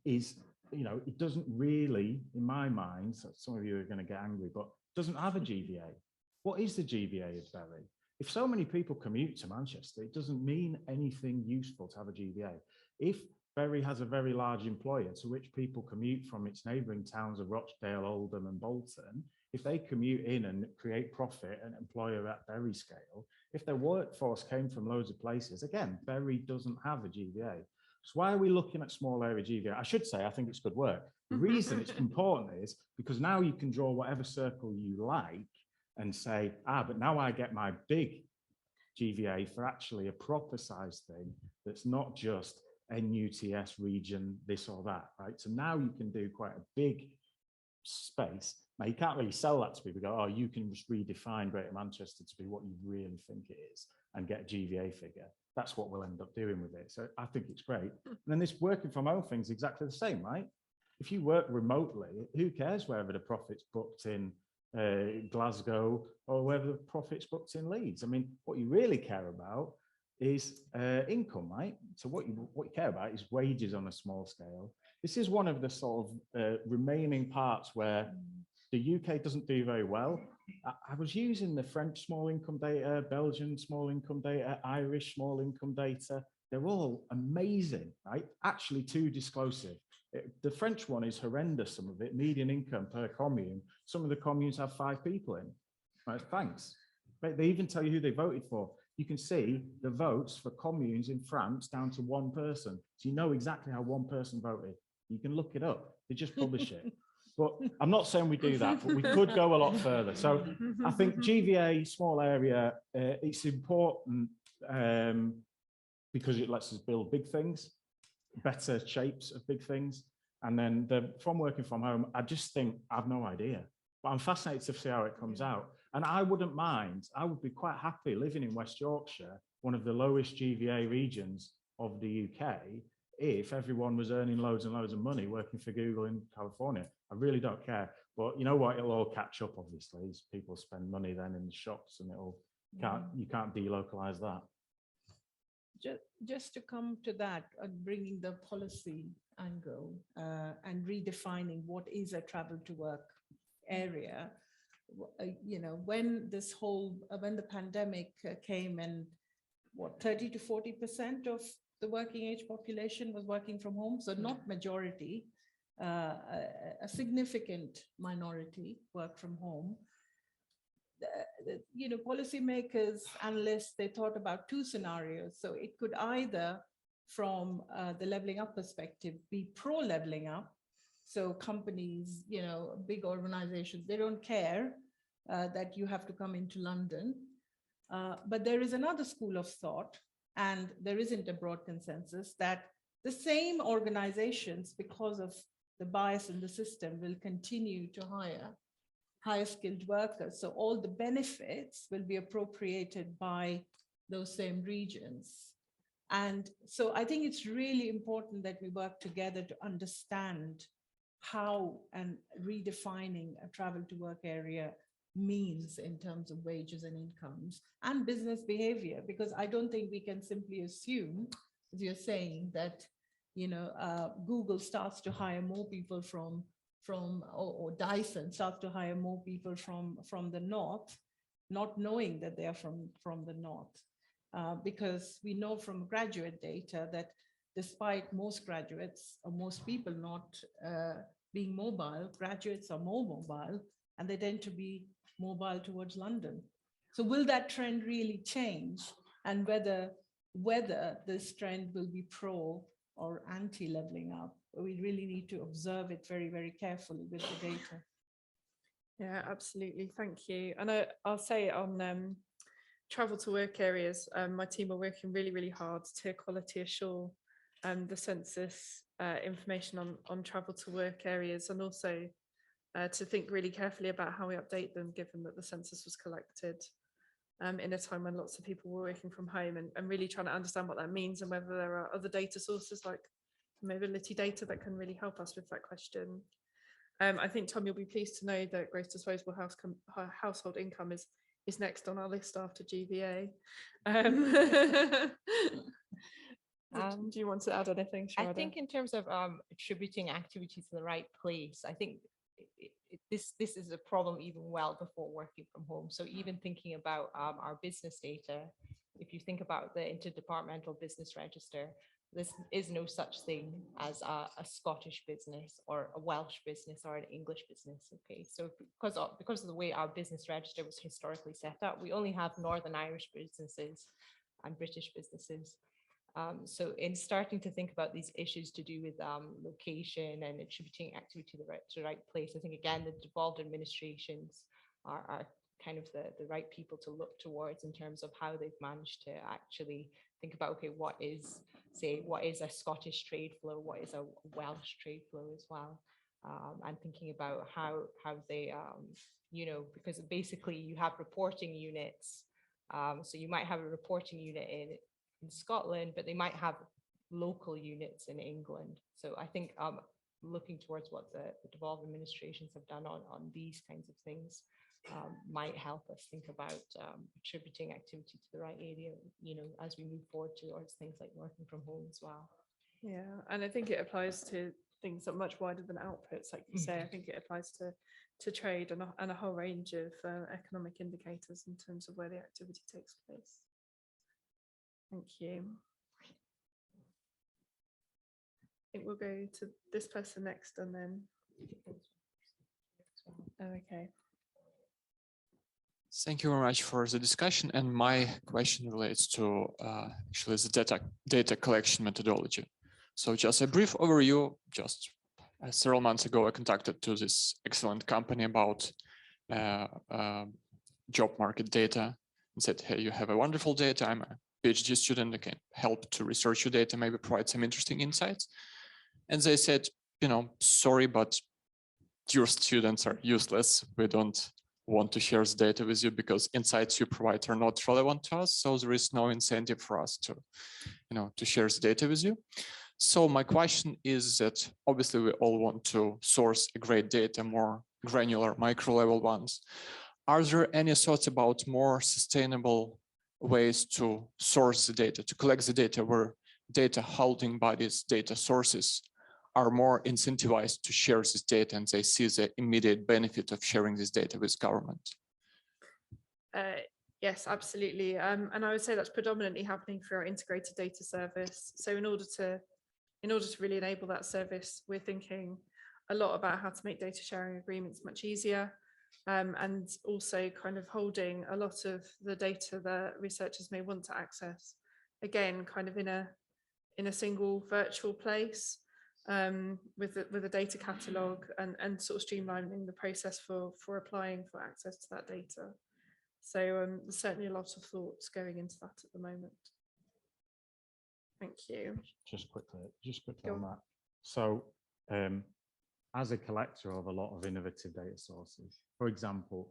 is, you know, it doesn't really, in my mind, so some of you are going to get angry, but doesn't have a GVA. What is the GVA of Bury? If so many people commute to Manchester, it doesn't mean anything useful to have a GVA. If Bury has a very large employer to which people commute from its neighbouring towns of Rochdale, Oldham and Bolton, if they commute in and create profit and employer at Bury scale, if their workforce came from loads of places, again, Bury doesn't have a GVA. So why are we looking at small area GVA? I should say, I think it's good work. The reason it's important is because now you can draw whatever circle you like, and say, but now I get my big GVA for actually a proper size thing that's not just NUTS region, this or that, right? So now you can do quite a big space. Now you can't really sell that to people, go, you can just redefine Greater Manchester to be what you really think it is and get a GVA figure. That's what we'll end up doing with it. So I think it's great. And then this working from home thing is exactly the same, right? If you work remotely, who cares whether the profit's booked in Glasgow or whether the profit's booked in Leeds? I mean, what you really care about is income, right? So what you care about is wages on a small scale. This is one of the sort of remaining parts where the UK doesn't do very well. I was using the French small income data, Belgian small income data, Irish small income data. They're all amazing, right? Actually too disclosive. The French one is horrendous, some of it, median income per commune. Some of the communes have 5 people in. Right, thanks. They even tell you who they voted for. You can see the votes for communes in France down to 1 person. So you know exactly how 1 person voted. You can look it up. They just publish it. But I'm not saying we do that, but we could go a lot further. So I think GVA, small area, it's important because it lets us build big things, better shapes of big things. And then from working from home, I just think, I have no idea. But I'm fascinated to see how it comes out. And I wouldn't mind, I would be quite happy living in West Yorkshire, one of the lowest GVA regions of the UK, if everyone was earning loads and loads of money working for Google in California. I really don't care. But you know what? It'll all catch up, obviously, as people spend money then in the shops, and you can't delocalize that. Just to come to that, bringing the policy angle and redefining what is a travel to work area. When the pandemic came, and 30 to 40% of the working age population was working from home, so not majority, a significant minority work from home. Policymakers, analysts, they thought about 2 scenarios. So it could either, from the leveling up perspective, be pro leveling up. So companies, big organizations, they don't care that you have to come into London. But there is another school of thought, and there isn't a broad consensus, that the same organizations, because of the bias in the system, will continue to hire higher skilled workers. So all the benefits will be appropriated by those same regions. And so I think it's really important that we work together to understand how and redefining a travel to work area means in terms of wages and incomes and business behavior, because I don't think we can simply assume, as you're saying, that Google starts to hire more people or Dyson starts to hire more people from the north, not knowing that they are from the north, because we know from graduate data that despite most graduates or most people not being mobile, graduates are more mobile, and they tend to be mobile towards London. So will that trend really change, and whether this trend will be pro or anti-leveling up? We really need to observe it very, very carefully with the data. Yeah, absolutely. Thank you. And I'll say on travel to work areas, my team are working really, really hard to quality assure the census information on travel to work areas, and also to think really carefully about how we update them, given that the census was collected in a time when lots of people were working from home, and really trying to understand what that means, and whether there are other data sources like mobility data that can really help us with that question. I think, Tom, you'll be pleased to know that gross disposable household income is next on our list after GVA. Do you want to add anything, Sharada? I think in terms of attributing activity to the right place, I think this is a problem even well before working from home. So even thinking about our business data, if you think about the Interdepartmental Business Register, there is no such thing as a Scottish business or a Welsh business or an English business. Okay, so because of the way our business register was historically set up, we only have Northern Irish businesses and British businesses. So in starting to think about these issues to do with location and attributing activity to the right place, I think again the devolved administrations are kind of the right people to look towards in terms of how they've managed to actually think about, okay, what is a Scottish trade flow, what is a Welsh trade flow as well, and thinking about how they, because basically you have reporting units, so you might have a reporting unit in Scotland, but they might have local units in England. So I think looking towards what the devolved administrations have done on these kinds of things might help us think about attributing activity to the right area, as we move forward towards things like working from home as well. Yeah, and I think it applies to things that are much wider than outputs, like you say. I think it applies to trade and a whole range of economic indicators in terms of where the activity takes place. Thank you. I think we'll go to this person next and then. Okay. Thank you very much for the discussion. And my question relates to actually the data collection methodology. So just a brief overview. Just several months ago, I contacted to this excellent company about job market data and said, hey, you have a wonderful data. I'm a PhD student. I can help to research your data, maybe provide some interesting insights. And they said, sorry, but your students are useless. We don't want to share the data with you because insights you provide are not relevant to us. So there is no incentive for us to, to share the data with you. So my question is that obviously we all want to source a great data, more granular micro level ones. Are there any thoughts about more sustainable ways to source the data, to collect the data where data holding bodies, data sources are more incentivized to share this data and they see the immediate benefit of sharing this data with government? Yes, absolutely. And I would say that's predominantly happening through our integrated data service. So in order to really enable that service, we're thinking a lot about how to make data sharing agreements much easier, and also kind of holding a lot of the data that researchers may want to access, again, kind of in a single virtual place, with a data catalog and sort of streamlining the process for applying for access to that data. So there's certainly a lot of thoughts going into that at the moment. Thank you. Just quickly on that. So as a collector of a lot of innovative data sources, for example,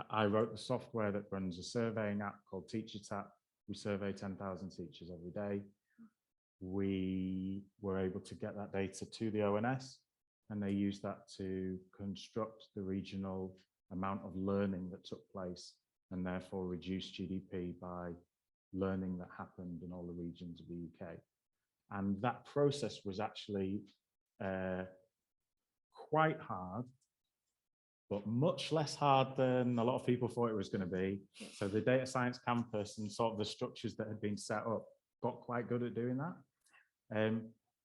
I wrote the software that runs a surveying app called TeacherTap. We survey 10,000 teachers every day. We were able to get that data to the ONS, and they used that to construct the regional amount of learning that took place and therefore reduce GDP by learning that happened in all the regions of the UK. And that process was actually quite hard, but much less hard than a lot of people thought it was going to be. So the data science campus and sort of the structures that had been set up got quite good at doing that.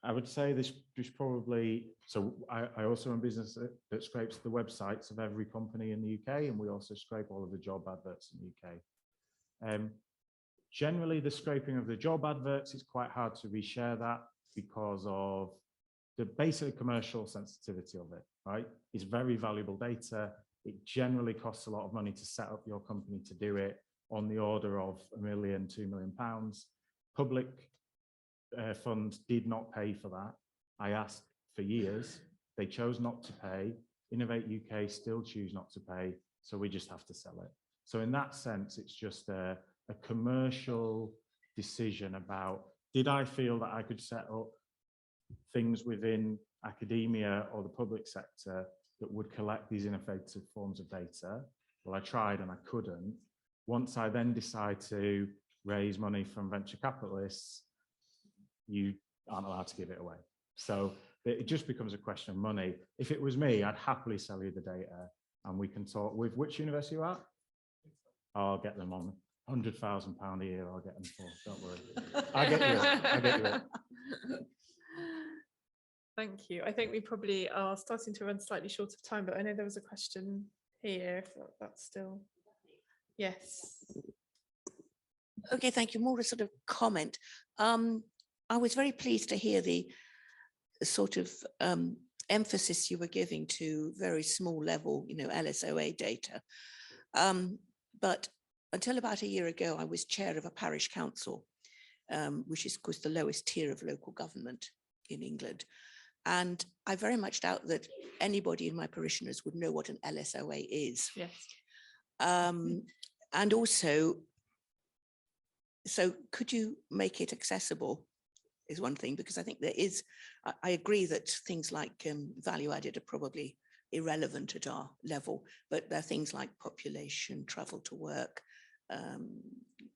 I would say this probably, so I also run a business that scrapes the websites of every company in the UK, and we also scrape all of the job adverts in the UK. Generally, the scraping of the job adverts, it's quite hard to reshare that because of the basic commercial sensitivity of it, right? It's very valuable data. It generally costs a lot of money to set up your company to do it, on the order of £1 million, £2 million. Public funds did not pay for that. I asked for years. They chose not to pay. Innovate UK still choose not to pay. So we just have to sell it. So in that sense, it's just a commercial decision about, did I feel that I could set up things within academia or the public sector that would collect these innovative forms of data? Well, I tried and I couldn't. Once I then decide to raise money from venture capitalists, you aren't allowed to give it away. So it just becomes a question of money. If it was me, I'd happily sell you the data and we can talk with which university you're at. I'll get them on £100,000 a year. I'll get them for, don't worry. I'll get you it. I'll get you it. Thank you. I think we probably are starting to run slightly short of time, but I know there was a question here, if that's still, yes. Okay, thank you. More a sort of comment. I was very pleased to hear the sort of emphasis you were giving to very small level, LSOA data. But until about a year ago, I was chair of a parish council, which is, of course, the lowest tier of local government in England. And I very much doubt that anybody in my parishioners would know what an LSOA is. Yes. And also, so could you make it accessible is one thing, because I think there is, I agree that things like value added are probably irrelevant at our level, but there are things like population, travel to work,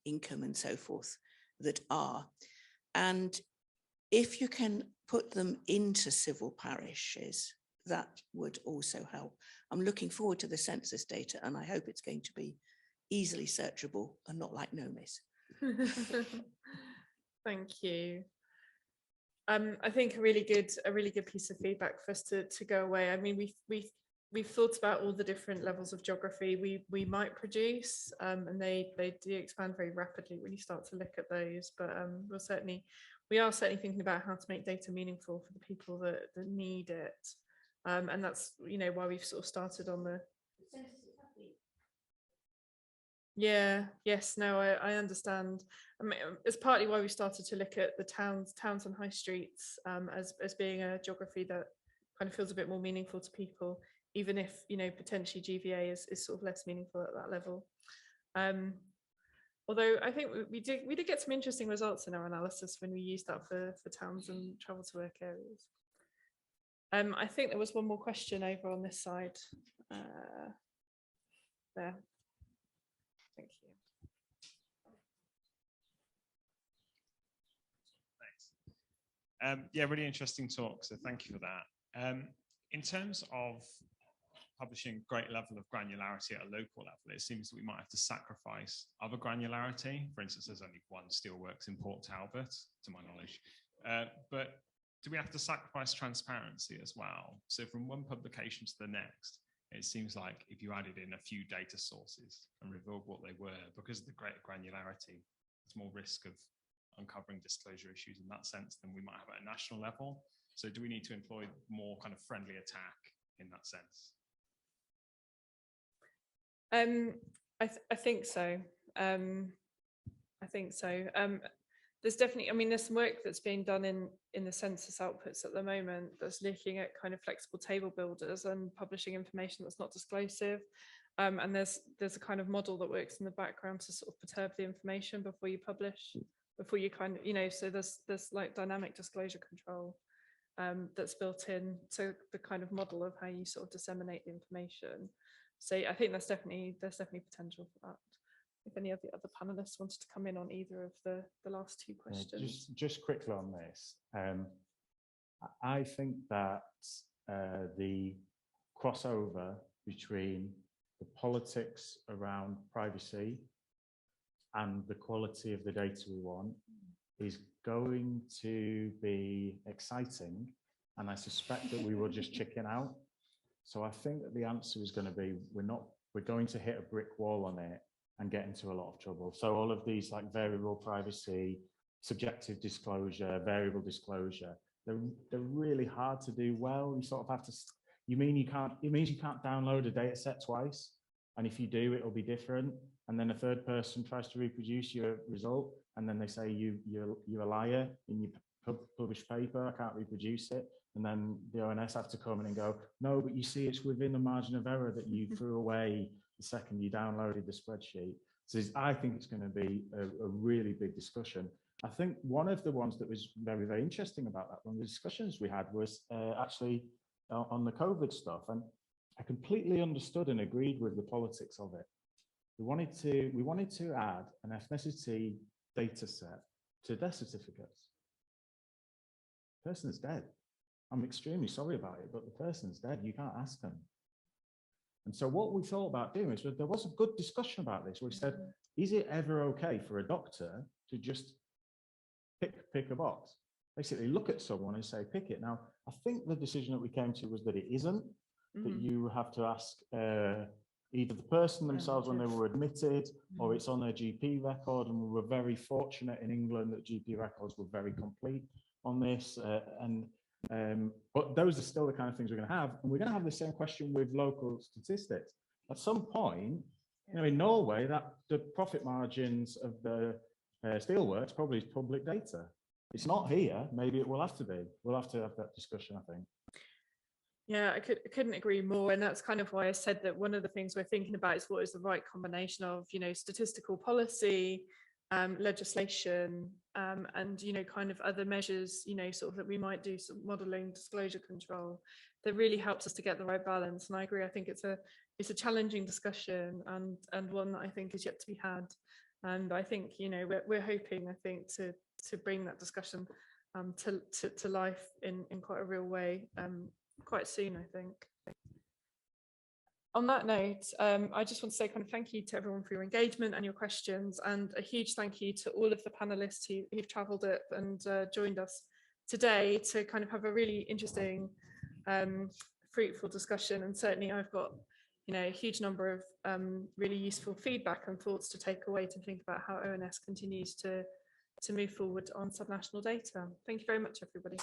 income and so forth that are. And if you can put them into civil parishes, that would also help. I'm looking forward to the census data, and I hope it's going to be easily searchable and not like NOMIS. Thank you. I think a really good piece of feedback for us to go away. I mean, we've thought about all the different levels of geography we might produce, and they do expand very rapidly when you start to look at those. But we are certainly thinking about how to make data meaningful for the people that need it, and that's why we've sort of started on the. Yeah, yes, no, I understand. I mean, it's partly why we started to look at the towns and high streets as being a geography that kind of feels a bit more meaningful to people, even if potentially GVA is sort of less meaningful at that level. Although I think we did get some interesting results in our analysis when we used that for towns and travel to work areas. I think there was one more question over on this side. There. Thank you. Thanks. Yeah, really interesting talk. So thank you for that. In terms of publishing great level of granularity at a local level, it seems that we might have to sacrifice other granularity. For instance, there's only one steelworks in Port Talbot, to my knowledge. But do we have to sacrifice transparency as well? So from one publication to the next, it seems like if you added in a few data sources and revealed what they were, because of the great granularity, there's more risk of uncovering disclosure issues in that sense than we might have at a national level. So do we need to employ more kind of friendly attack in that sense? I think so. I think so. There's definitely, I mean, there's some work that's being done in the census outputs at the moment that's looking at kind of flexible table builders and publishing information that's not disclosive. And there's a kind of model that works in the background to sort of perturb the information before you publish, before you kind of, so there's like dynamic disclosure control that's built in to the kind of model of how you sort of disseminate the information. So I think there's definitely potential for that. If any of the other panelists wanted to come in on either of the last two questions. Just quickly on this, I think that the crossover between the politics around privacy and the quality of the data we want is going to be exciting, and I suspect that we will just chicken out. So I think that the answer is going to be we're going to hit a brick wall on it and get into a lot of trouble. So all of these like variable privacy, subjective disclosure, variable disclosure, they're really hard to do well. You sort of have to, it means you can't download a data set twice. And if you do, it'll be different. And then a third person tries to reproduce your result. And then they say you're a liar in your published paper, I can't reproduce it. And then the ONS have to come in and go, no, but you see it's within the margin of error that you threw away the second you downloaded the spreadsheet. So I think it's going to be a really big discussion. I think one of the ones that was very, very interesting about that, one of the discussions we had was actually on the COVID stuff. And I completely understood and agreed with the politics of it. We wanted to add an ethnicity data set to death certificates. The person is dead. I'm extremely sorry about it, but the person's dead. You can't ask them. And so what we thought about doing is there was a good discussion about this. We said, is it ever okay for a doctor to just pick a box? Basically look at someone and say, pick it. Now, I think the decision that we came to was that it isn't, that you have to ask either the person themselves when they were admitted, or it's on their GP record. And we were very fortunate in England that GP records were very complete on this. But those are still the kind of things we're going to have. And we're going to have the same question with local statistics. At some point, You know, in Norway, that the profit margins of the steelworks probably is public data. It's not here. Maybe it will have to be. We'll have to have that discussion, I think. Yeah, I couldn't agree more. And that's kind of why I said that one of the things we're thinking about is what is the right combination of, you know, statistical policy, legislation, and, you know, kind of other measures, you know, sort of that we might do, some modeling, disclosure control, that really helps us to get the right balance. And I agree, I think it's a challenging discussion, and one that I think is yet to be had. And I think, you know, we're hoping, I think, to bring that discussion to life in quite a real way quite soon, I think. On that note, I just want to say kind of thank you to everyone for your engagement and your questions, and a huge thank you to all of the panelists who've travelled up and joined us today to kind of have a really interesting, fruitful discussion. And certainly I've got, you know, a huge number of really useful feedback and thoughts to take away to think about how ONS continues to move forward on subnational data. Thank you very much, everybody.